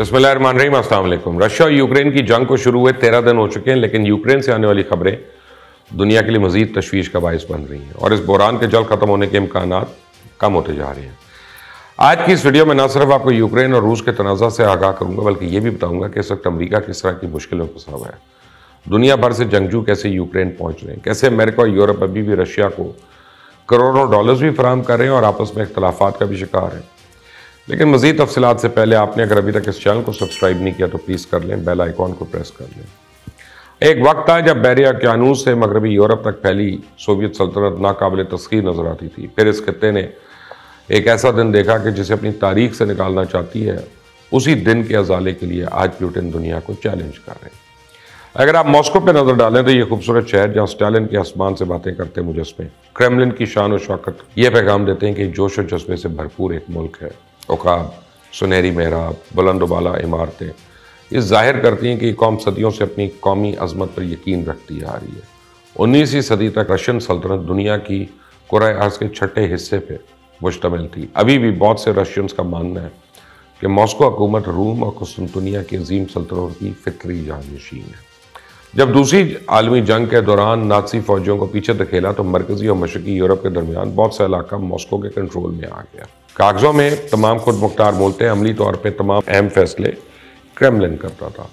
बिस्मिल्लाहिर्रहमानिर्रहीम, अस्सलाम वालेकुम। रशिया और यूक्रेन की जंग को शुरू हुए 13 दिन हो चुके हैं, लेकिन यूक्रेन से आने वाली खबरें दुनिया के लिए मजीद तशवीश का बायस बन रही हैं और इस बहरान के जल्द खत्म होने के इम्कानात कम होते जा रहे हैं। आज की इस वीडियो में न सिर्फ आपको यूक्रेन और रूस के तनाज़ा से आगाह करूंगा, बल्कि ये भी बताऊंगा कि इस वक्त अमरीका किस तरह की मुश्किलों में फंसा हुआ है। दुनिया भर से जंगजू कैसे यूक्रेन पहुंच रहे हैं, कैसे अमेरिका और यूरोप अभी भी रशिया को करोड़ों डॉलर्स भी फराहम कर रहे हैं और आपस में इख्तलाफात का भी शिकार हैं। लेकिन मज़ीद तफसीलात से पहले आपने अगर अभी तक इस चैनल को सब्सक्राइब नहीं किया तो प्लीज़ कर लें, बेल आइकॉन को प्रेस कर लें। एक वक्त था जब बहरे ओकियानूस से मगरबी यूरोप तक फैली सोवियत सल्तनत नाकाबिल तस्खीर नजर आती थी। फिर इस खत्ते ने एक ऐसा दिन देखा कि जिसे अपनी तारीख से निकालना चाहती है, उसी दिन के अजाले के लिए आज प्यूटिन दुनिया को चैलेंज कर रहे हैं। अगर आप मॉस्को पे नजर डालें तो ये खूबसूरत शहर जहाँ स्टालिन के आसमान से बातें करते मुजस्मे क्रेमलिन की शान और शौकत ये पैगाम देते हैं कि जोश और जज्बे से भरपूर एक मुल्क है। औकाब, सुनहरी मेहराब, बुलंदबाला इमारतें ये जाहिर करती हैं कि कौम सदियों से अपनी कौमी अजमत पर यकीन रखती आ रही है। 19वीं सदी तक रशियन सल्तनत दुनिया की कुराए अर्ज़ के छठे हिस्से पर मुश्तमिल थी। अभी भी बहुत से रशियंस का मानना है कि मॉस्को हुकूमत रूम और कुस्तुनतुनिया की अजीम सल्तनतों की फितरी जानशीन है। जब दूसरी आलमी जंग के दौरान नाज़ी फौजियों को पीछे धकेला तो मरकजी और मशरकी यूरोप के दरमियान बहुत सा इलाका मॉस्को के कंट्रोल में आ गया। कागजों में तमाम खुद मुख्तार मुल्कें, अमली तौर पर तमाम अहम फैसले क्रेमलिन करता था।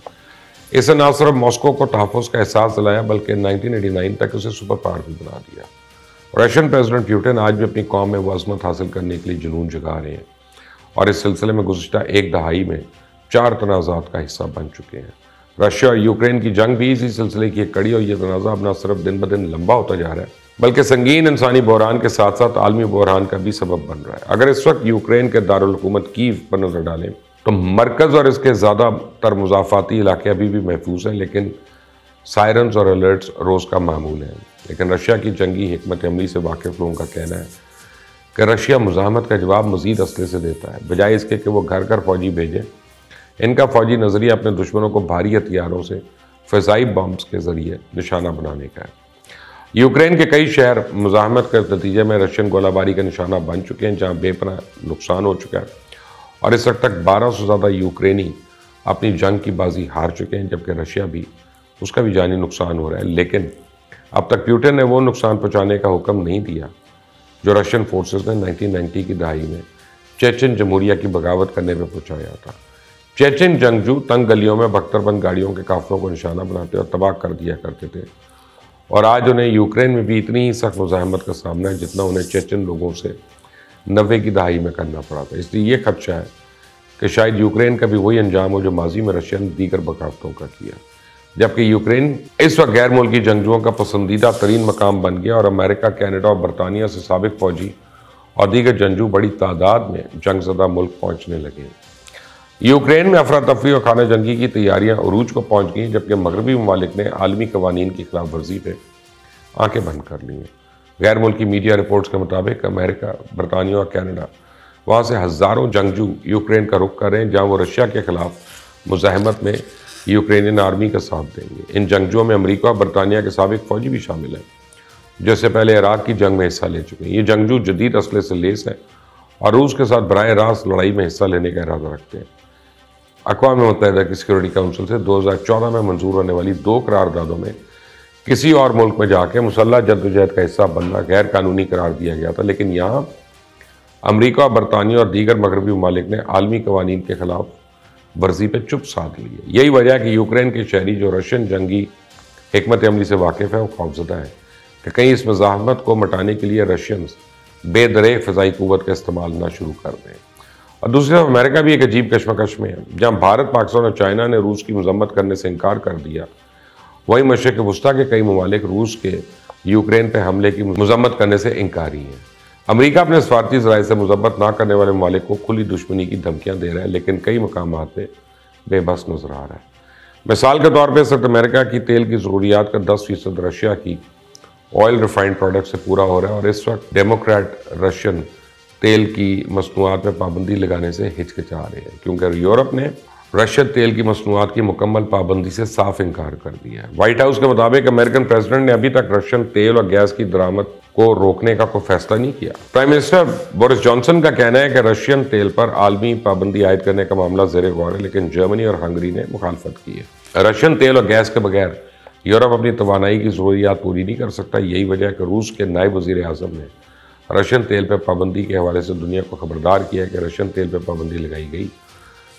इससे न सिर्फ मॉस्को को तहफ़्फ़ुज़ का एहसास दिलाया, बल्कि 1989 तक उसे सुपर पावर भी बना दिया। रशियन प्रेसिडेंट प्यूटिन आज भी अपनी कौम में वो अज़मत हासिल करने के लिए जुनून जगा रहे हैं और इस सिलसिले में गुज़िश्ता एक दहाई में 4 तनाज़ात का हिस्सा बन चुके हैं। रशिया और यूक्रेन की जंग भी इसी सिलसिले की एक कड़ी और ये तनाज़ा अब न सिर्फ दिन ब दिन लंबा होता जा रहा है, बल्कि संगीन इंसानी बहरान के साथ साथ आलमी बहरान का भी सबब बन रहा है। अगर इस वक्त यूक्रेन के दारुल हुकूमत कीव पर नजर डालें तो मरकज़ और इसके ज़्यादातर मुज़ाफ़ाती इलाके अभी भी महफूज हैं, लेकिन सायरन्स और अलर्ट्स रोज़ का मामूल हैं। लेकिन रशिया की जंगी हिकमत अमली से वाकिफ़ लोगों का कहना है कि रशिया मुज़ाहमत का जवाब मज़ीद असले से देता है, बजाय इसके कि वो घर घर फौजी भेजें। इनका फौजी नज़रिया अपने दुश्मनों को भारी हथियारों से फ़िज़ाई बम्ब्स के ज़रिए निशाना बनाने का है। यूक्रेन के कई शहर मुज़ाहमत के नतीजे में रशियन गोलाबारी का निशाना बन चुके हैं, जहाँ बेपनाह नुकसान हो चुका है और इस वक्त तक 1200 से ज़्यादा यूक्रेनी अपनी जंग की बाजी हार चुके हैं, जबकि रशिया भी उसका भी जानी नुकसान हो रहा है। लेकिन अब तक प्यूटिन ने वो नुकसान पहुँचाने का हुक्म नहीं दिया जो रशियन फोर्सेस ने 1990 की दहाई में चेचन जमहूरिया की बगावत करने पर पहुँचाया था। चेचन जंगजू तंग गलियों में बख्तरबंद गाड़ियों के काफिलों को निशाना बनाते और तबाह कर दिया करते थे और आज उन्हें यूक्रेन में भी इतनी ही सख्त मुज़ाहमत का सामना है जितना उन्हें चेचन लोगों से 90 की दहाई में करना पड़ा था। इसलिए ये खदशा है कि शायद यूक्रेन का भी वही अंजाम हो जो माजी में रशिया ने दीगर बगावतों का किया। जबकि यूक्रेन इस वक्त गैर मुल्की जंगजुओं का पसंदीदा तरीन मकाम बन गया और अमेरिका, कनाडा और बरतानिया से साबिक फौजी और दीगर जंगजू बड़ी तादाद में जंगज़दा मुल्क पहुँचने लगे। यूक्रेन में अफरा तफरी और खाना जंगी की तैयारियां उरूज को पहुंच गई, जबकि मगरबी ममालिक ने आलमी कवानीन की खिलाफ वर्जी पर आंखें बंद कर ली हैं। गैर मुल्की मीडिया रिपोर्ट्स के मुताबिक अमेरिका, बरतानिया और कनाडा वहां से हज़ारों जंगजू यूक्रेन का रुख कर रहे हैं, जहां वो रशिया के खिलाफ मुज़ाहमत में यूक्रेनियन आर्मी का साथ देंगे। इन जंगजुओं में अमरीका और बरतानिया के साबिक फौजी भी शामिल हैं, जो इससे पहले इराक की जंग में हिस्सा ले चुके हैं। ये जंगजू जदीद असले से लेस हैं और रूस के साथ बराह रास्त लड़ाई में हिस्सा लेने का इरादा रखते हैं। अक़वाम मुत्तहिदा की सिक्योरिटी काउंसिल से 2014 में मंजूर होने वाली 2 करारदादों में किसी और मुल्क में जाके मुसल्लह जद्दोजहद का हिस्सा बनना गैर कानूनी करार दिया गया था, लेकिन यहाँ अमरीका, बरतानिया और दीगर मगरबी ममालिक ने आलमी कवानीन के खिलाफ वर्जी पर चुप साध ली है। यही वजह है कि यूक्रेन के शहरी जो रशियन जंगी हिकमत अमली से वाकिफ़ है वो खौफजदा है कि कहीं इस मुज़ाहमत को मिटाने के लिए रशियंस बेदरेक फ़िज़ाई क़ुव्वत का इस्तेमाल न शुरू कर दें। और दूसरी तरफ अमेरिका भी एक अजीब कशमकश में है। जहाँ भारत, पाकिस्तान और चाइना ने रूस की मजम्मत करने से इनकार कर दिया, वहीं मशरिक़ वस्ता के कई ममालिक रूस के यूक्रेन पर हमले की मजम्मत करने से इनकारी हैं। अमरीका अपने सफारती ज़राए से मजम्मत ना करने वाले ममालिक को खुली दुश्मनी की धमकियाँ दे रहा है, लेकिन कई मकामात पर बेबस नजर आ रहा है। मिसाल के तौर पर इस वक्त अमेरिका की तेल की ज़रूरियात का 10% रशिया की ऑयल रिफाइंड प्रोडक्ट से पूरा हो रहा है और इस वक्त डेमोक्रेट रशियन तेल की मसनूआत में पाबंदी लगाने से हिचकिचा रहे हैं, क्योंकि यूरोप ने रशियन तेल की मसनूआत की मुकम्मल पाबंदी से साफ इनकार कर दिया है। व्हाइट हाउस के मुताबिक अमेरिकन प्रेसिडेंट ने अभी तक रशियन तेल और गैस की दरामद को रोकने का कोई फैसला नहीं किया। प्राइम मिनिस्टर बोरिस जॉनसन का कहना है कि रशियन तेल पर आलमी पाबंदी आयद करने का मामला ज़ेरे गौर है, लेकिन जर्मनी और हंगरी ने मुखालफत की है। रशियन तेल और गैस के बगैर यूरोप अपनी तवानाई की ज़रूरियात पूरी नहीं कर सकता। यही वजह है कि रूस के नायब वज़ीर आज़म ने रशियन तेल पर पाबंदी के हवाले से दुनिया को खबरदार किया है कि रशियन तेल पर पाबंदी लगाई गई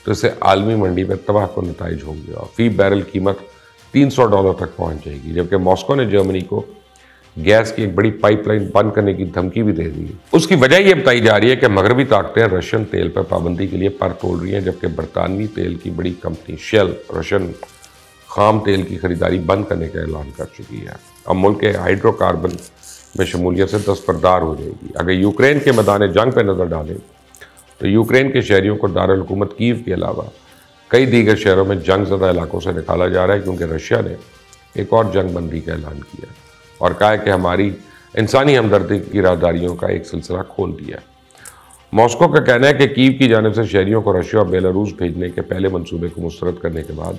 तो इससे आलमी मंडी में तबाहकुन नताइज होंगे और फी बैरल कीमत $300 तक पहुंच जाएगी। जबकि मॉस्को ने जर्मनी को गैस की एक बड़ी पाइपलाइन बंद करने की धमकी भी दे दी है। उसकी वजह यह बताई जा रही है कि मगरबी ताकतें रशियन तेल पर पाबंदी के लिए पर तोड़ रही हैं, जबकि बरतानवी तेल की बड़ी कंपनी शेल रशियन खाम तेल की खरीदारी बंद करने का ऐलान कर चुकी है। अब मुल्क के हाइड्रोकार्बन में शमूलियत से दस्तबरदार हो जाएगी। अगर यूक्रेन के मैदान जंग पर नज़र डालें तो यूक्रेन के शहरियों को दारुल हुकूमत कीव के अलावा कई दीगर शहरों में जंग ज़दा इलाकों से निकाला जा रहा है, क्योंकि रशिया ने एक और जंग बंदी का ऐलान किया और कहा है कि हमारी इंसानी हमदर्दी की राहदारियों का एक सिलसिला खोल दिया। मॉस्को का कहना है कि कीव की जानिब से शहरियों को रशिया और बेलारूस भेजने के पहले मंसूबे को मुस्तरद करने के बाद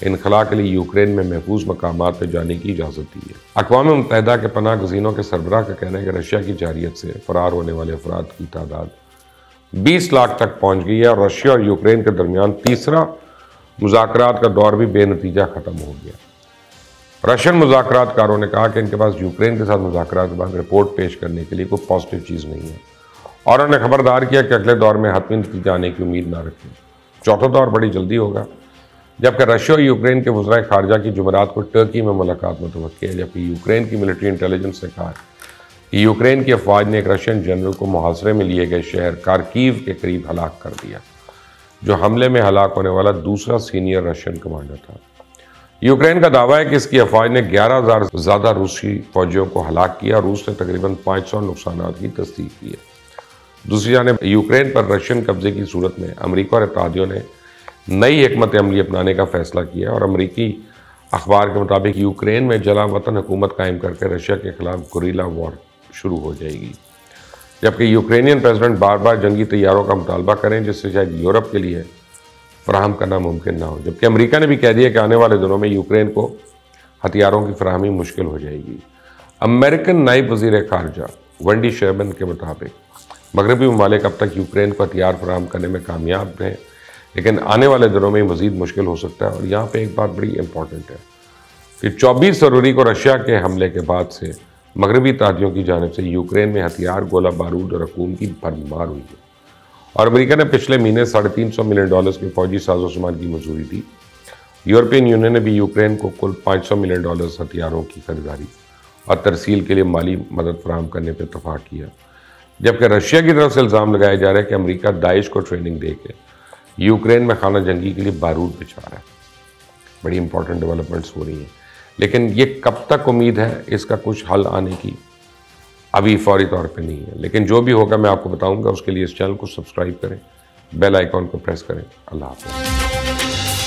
इनखला के लिए यूक्रेन में महफूज मकामात पर जाने की इजाज़त दी है। अक़वाम मुत्तहिदा के पनाह गज़ीनों के सरबराह का कहना है कि रशिया की जारियत से फ़रार होने वाले अफराद की तादाद 20 लाख तक पहुँच गई है और रशिया और यूक्रेन के दरमियान तीसरा मुज़ाकरात का दौर भी बेनतीजा ख़त्म हो गया। रशियन मुज़ाकरातकारों ने कहा कि इनके पास यूक्रेन के साथ मुज़ाकरात के बाद रिपोर्ट पेश करने के लिए कोई पॉजिटिव चीज़ नहीं है और उन्होंने खबरदार किया कि अगले दौर में हतमी नतीजा आने की उम्मीद ना रखें। चौथा दौर बड़ी जल्दी होगा, जबकि रशिया और यूक्रेन के वज़राए ख़ारजा की जुमेरात को टर्की में मुलाकात मुतवक्की है, जबकि यूक्रेन की मिलिट्री इंटेलिजेंस ने कहा कि यूक्रेन की अफवाज ने एक रशियन जनरल को मुहासरे में लिए गए शहर खार्किव के करीब हलाक कर दिया, जो हमले में हलाक होने वाला दूसरा सीनियर रशियन कमांडर था। यूक्रेन का दावा है कि इसकी अफवाज ने 11,000 से ज़्यादा रूसी फौजियों को हलाक किया। रूस ने तकरीबन 500 नुकसानात की तस्दीक की है। दूसरी जानिब यूक्रेन पर रशियन कब्जे की सूरत में अमरीका और इत्तेहादियों ने नई हिकमत अमली अपनाने का फैसला किया और अमरीकी अखबार के मुताबिक यूक्रेन में जला वतन हुकूमत कायम करके रशिया के खिलाफ गुरीला वॉर शुरू हो जाएगी। जबकि यूक्रेनियन प्रेसिडेंट बार बार जंगी तैयारों का मुतालबा करें, जिससे शायद यूरोप के लिए फराहम करना मुमकिन ना हो। जबकि अमेरिका ने भी कह दिया कि आने वाले दिनों में यूक्रेन को हथियारों की फराहमी मुश्किल हो जाएगी। अमेरिकन नायब वज़ीर ख़ारजा वेंडी शर्मन के मुताबिक मगरबी ममालिक अब तक यूक्रेन को हथियार फराहम करने में कामयाब हैं, लेकिन आने वाले दिनों में मज़ीद मुश्किल हो सकता है। और यहाँ पर एक बात बड़ी इंपॉर्टेंट है कि 24 फरवरी को रशिया के हमले के बाद से मगरबी इत्तेहादियों की जानिब से यूक्रेन में हथियार, गोला बारूद और रकूम की भरमार हुई है और अमेरिका ने पिछले महीने $350 मिलियन की फौजी साजो सामान की मंजूरी दी। यूरोपियन यूनियन ने भी यूक्रेन को कुल $500 मिलियन हथियारों की खरीदारी और तरसील के लिए माली मदद फराहम करने पर इत्तफाक किया। जबकि रशिया की तरफ से इल्ज़ाम लगाया जा रहा है कि अमेरिका दाइश को ट्रेनिंग दे के यूक्रेन में खाना जंगी के लिए बारूद भिजवा रहा है। बड़ी इंपॉर्टेंट डेवलपमेंट्स हो रही हैं, लेकिन ये कब तक उम्मीद है इसका कुछ हल आने की, अभी फौरी तौर पे नहीं है। लेकिन जो भी होगा मैं आपको बताऊंगा। उसके लिए इस चैनल को सब्सक्राइब करें, बेल आइकॉन को प्रेस करें। अल्लाह हाफ़िज़।